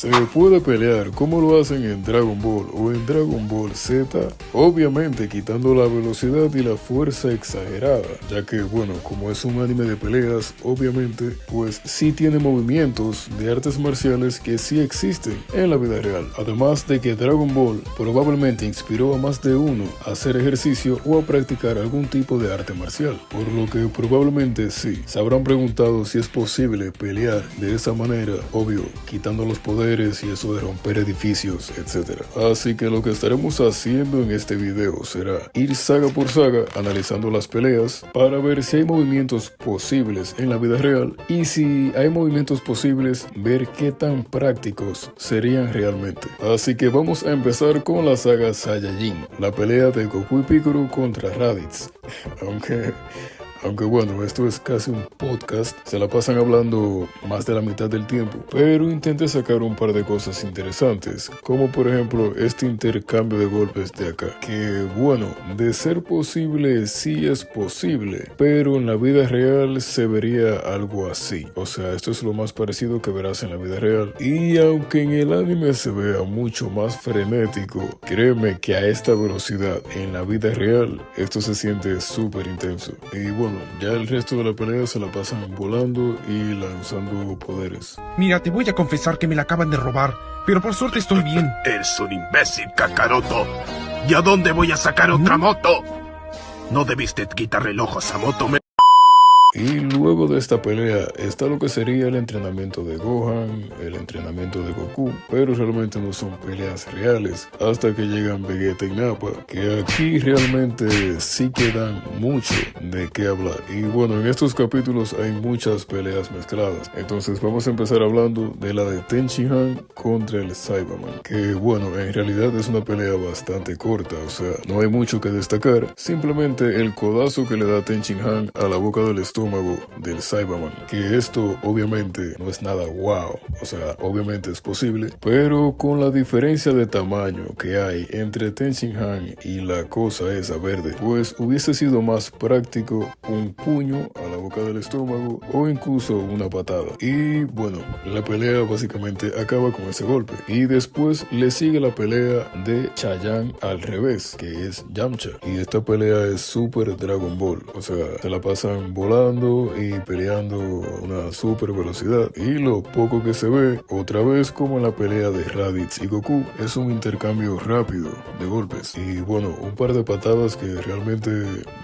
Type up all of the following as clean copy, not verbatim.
¿Se puede pelear como lo hacen en Dragon Ball o en Dragon Ball Z? Obviamente quitando la velocidad y la fuerza exagerada, ya que bueno, como es un anime de peleas, obviamente pues sí tiene movimientos de artes marciales que sí existen en la vida real. Además de que Dragon Ball probablemente inspiró a más de uno a hacer ejercicio o a practicar algún tipo de arte marcial, por lo que probablemente sí. Se habrán preguntado si es posible pelear de esa manera, obvio, quitando los poderes y eso de romper edificios, etc. Así que lo que estaremos haciendo en este video será ir saga por saga analizando las peleas para ver si hay movimientos posibles en la vida real y si hay movimientos posibles ver qué tan prácticos serían realmente. Así que vamos a empezar con la saga Saiyajin, la pelea de Goku y Piccolo contra Raditz. Aunque bueno, esto es casi un podcast, se la pasan hablando más de la mitad del tiempo, pero intenté sacar un par de cosas interesantes, como por ejemplo este intercambio de golpes de acá, que bueno, de ser posible sí es posible, pero en la vida real se vería algo así, o sea, esto es lo más parecido que verás en la vida real, y aunque en el anime se vea mucho más frenético, créeme que a esta velocidad en la vida real esto se siente súper intenso, y bueno, ya el resto de la pelea se la pasan volando y lanzando poderes. Mira, te voy a confesar que me la acaban de robar, pero por suerte estoy bien. Eres un imbécil, Kakaroto. ¿Y a dónde voy a sacar otra moto? No debiste quitarle el ojo a esa moto, Y luego de esta pelea está lo que sería el entrenamiento de Gohan, el entrenamiento de Goku, pero realmente no son peleas reales hasta que llegan Vegeta y Nappa, que aquí realmente sí quedan mucho de qué hablar. Y bueno, en estos capítulos hay muchas peleas mezcladas, entonces vamos a empezar hablando de la de Ten Shin Han contra el Saibaman, que bueno, en realidad es una pelea bastante corta, o sea, no hay mucho que destacar, simplemente el codazo que le da Ten Shin Han a la boca del estómago del Saibaman, que esto obviamente no es nada wow, o sea, obviamente es posible, pero con la diferencia de tamaño que hay entre Ten Shin Han y la cosa esa verde, pues hubiese sido más práctico un puño a la boca del estómago o incluso una patada. Y bueno, la pelea básicamente acaba con ese golpe y después le sigue la pelea de Chayan al revés, que es Yamcha, y esta pelea es super Dragon Ball, o sea, se la pasan volando y peleando a una super velocidad, y lo poco que se ve, otra vez como en la pelea de Raditz y Goku, es un intercambio rápido de golpes y bueno, un par de patadas que realmente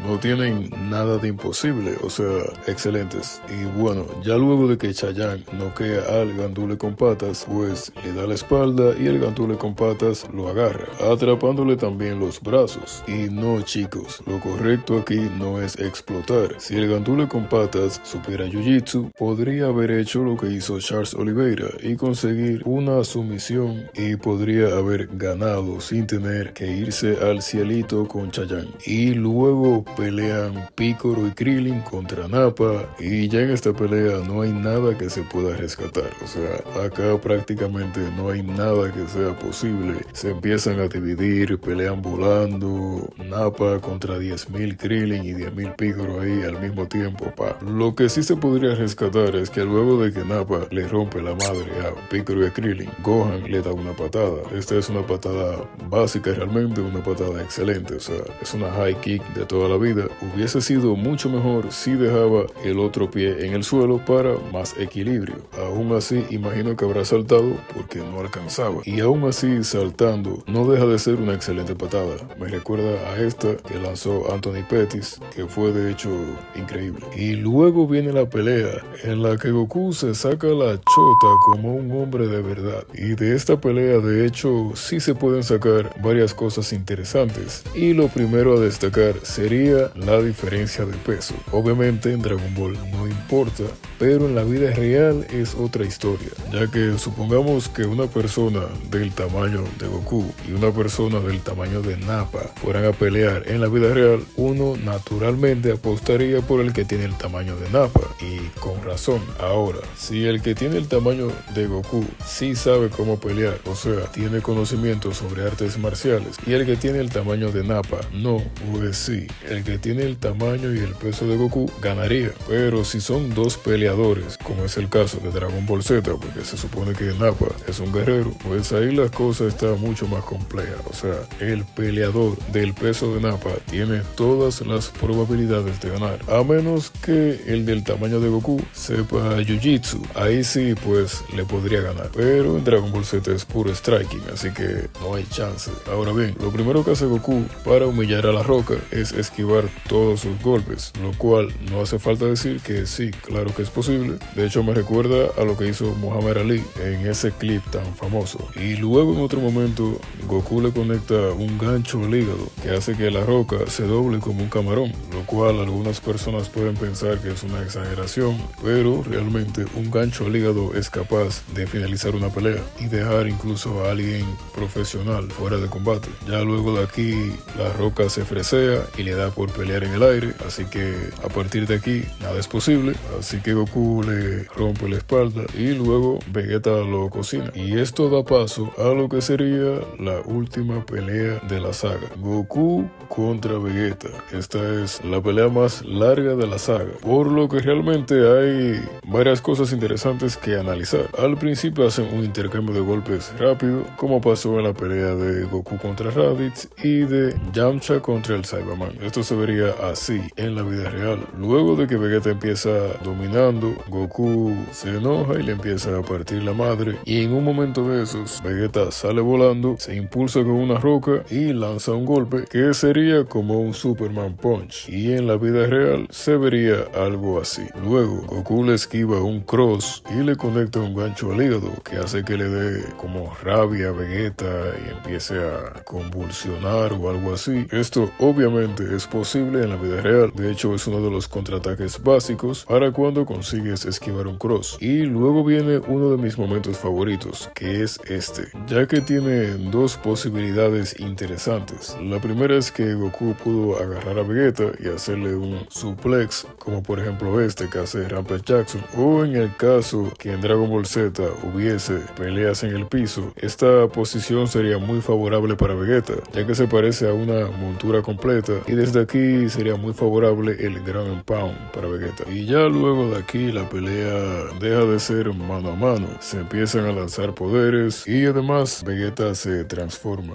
no tienen nada de imposible, o sea, excelentes. Y bueno, ya luego de que Chayan noquea al Gandule con patas, pues le da la espalda y el Gandule con patas lo agarra, atrapándole también los brazos. Y no, chicos, lo correcto aquí no es explotar. Si el Gandule con patas supiera Jiu-Jitsu, podría haber hecho lo que hizo Charles Oliveira y conseguir una sumisión y podría haber ganado sin tener que irse al cielito con Chayan. Y luego pelean Piccolo y Krillin contra Nappa, y ya en esta pelea no hay nada que se pueda rescatar, o sea, acá prácticamente no hay nada que sea posible. Se empiezan a dividir, pelean volando, Nappa contra 10.000 Krillin y 10.000 Piccolo ahí al mismo tiempo. Lo que sí se podría rescatar es que luego de que Nappa le rompe la madre a Piccolo y a Krillin, Gohan le da una patada. Esta es una patada básica realmente, una patada excelente, o sea, es una high kick de toda la vida. Hubiese sido mucho mejor si dejaba el otro pie en el suelo para más equilibrio. Aún así, imagino que habrá saltado porque no alcanzaba. Y aún así, saltando, no deja de ser una excelente patada. Me recuerda a esta que lanzó Anthony Pettis, que fue de hecho increíble. Y luego viene la pelea en la que Goku se saca la chota como un hombre de verdad. Y de esta pelea de hecho sí se pueden sacar varias cosas interesantes. Y lo primero a destacar sería la diferencia de peso. Obviamente en Dragon Ball no importa, pero en la vida real es otra historia. Ya que supongamos que una persona del tamaño de Goku y una persona del tamaño de Nappa fueran a pelear en la vida real, uno naturalmente apostaría por el que tiene el tamaño de Nappa, y con razón. Ahora, si el que tiene el tamaño de Goku sí sabe cómo pelear, o sea, tiene conocimiento sobre artes marciales, y el que tiene el tamaño de Nappa no, pues sí, el que tiene el tamaño y el peso de Goku ganaría. Pero si son dos peleadores, como es el caso de Dragon Ball Z, porque se supone que Nappa es un guerrero, pues ahí la cosa está mucho más compleja. O sea, el peleador del peso de Nappa tiene todas las probabilidades de ganar, a menos que el del tamaño de Goku sepa Jiu-Jitsu. Ahí sí, pues le podría ganar, pero en Dragon Ball Z es puro striking, así que no hay chance. Ahora bien, lo primero que hace Goku para humillar a la Roca es esquivar todos sus golpes, lo cual no hace falta decir que sí, claro que es posible. De hecho, me recuerda a lo que hizo Muhammad Ali en ese clip tan famoso. Y luego en otro momento Goku le conecta un gancho al hígado que hace que la Roca se doble como un camarón, lo cual algunas personas pueden pensar que es una exageración, pero realmente un gancho al hígado es capaz de finalizar una pelea y dejar incluso a alguien profesional fuera de combate. Ya luego de aquí la Roca se fresea y le da por pelear en el aire, así que a partir de aquí nada es posible, así que Goku le rompe la espalda y luego Vegeta lo cocina, y esto da paso a lo que sería la última pelea de la saga, Goku contra Vegeta. Esta es la pelea más larga de la saga, por lo que realmente hay varias cosas interesantes que analizar. Al principio hacen un intercambio de golpes rápido, como pasó en la pelea de Goku contra Raditz y de Yamcha contra el Saibaman. Esto se vería así en la vida real. Luego de que Vegeta empieza dominando, Goku se enoja y le empieza a partir la madre, y en un momento de esos Vegeta sale volando, se impulsa con una roca y lanza un golpe que sería como un Superman Punch, y en la vida real se vería algo así. Luego Goku le esquiva un cross y le conecta un gancho al hígado que hace que le dé como rabia a Vegeta y empiece a convulsionar o algo así. Esto obviamente es posible en la vida real, de hecho es uno de los contraataques básicos para cuando consigues esquivar un cross. Y luego viene uno de mis momentos favoritos, que es este, ya que tiene dos posibilidades interesantes. La primera es que Goku pudo agarrar a Vegeta y hacerle un suplex, como por ejemplo este que hace Rampage Jackson, o en el caso que en Dragon Ball Z hubiese peleas en el piso, esta posición sería muy favorable para Vegeta, ya que se parece a una montura completa, y desde aquí sería muy favorable el Ground Pound para Vegeta. Y ya luego de aquí la pelea deja de ser mano a mano, se empiezan a lanzar poderes y además Vegeta se transforma.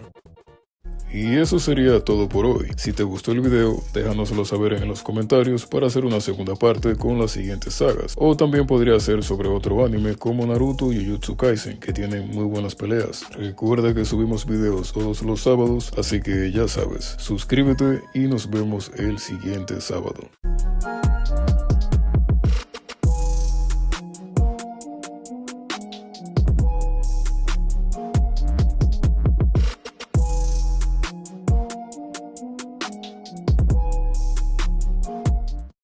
Y eso sería todo por hoy. Si te gustó el video, déjanoslo saber en los comentarios para hacer una segunda parte con las siguientes sagas. O también podría ser sobre otro anime como Naruto y Jujutsu Kaisen, que tienen muy buenas peleas. Recuerda que subimos videos todos los sábados, así que ya sabes, suscríbete y nos vemos el siguiente sábado.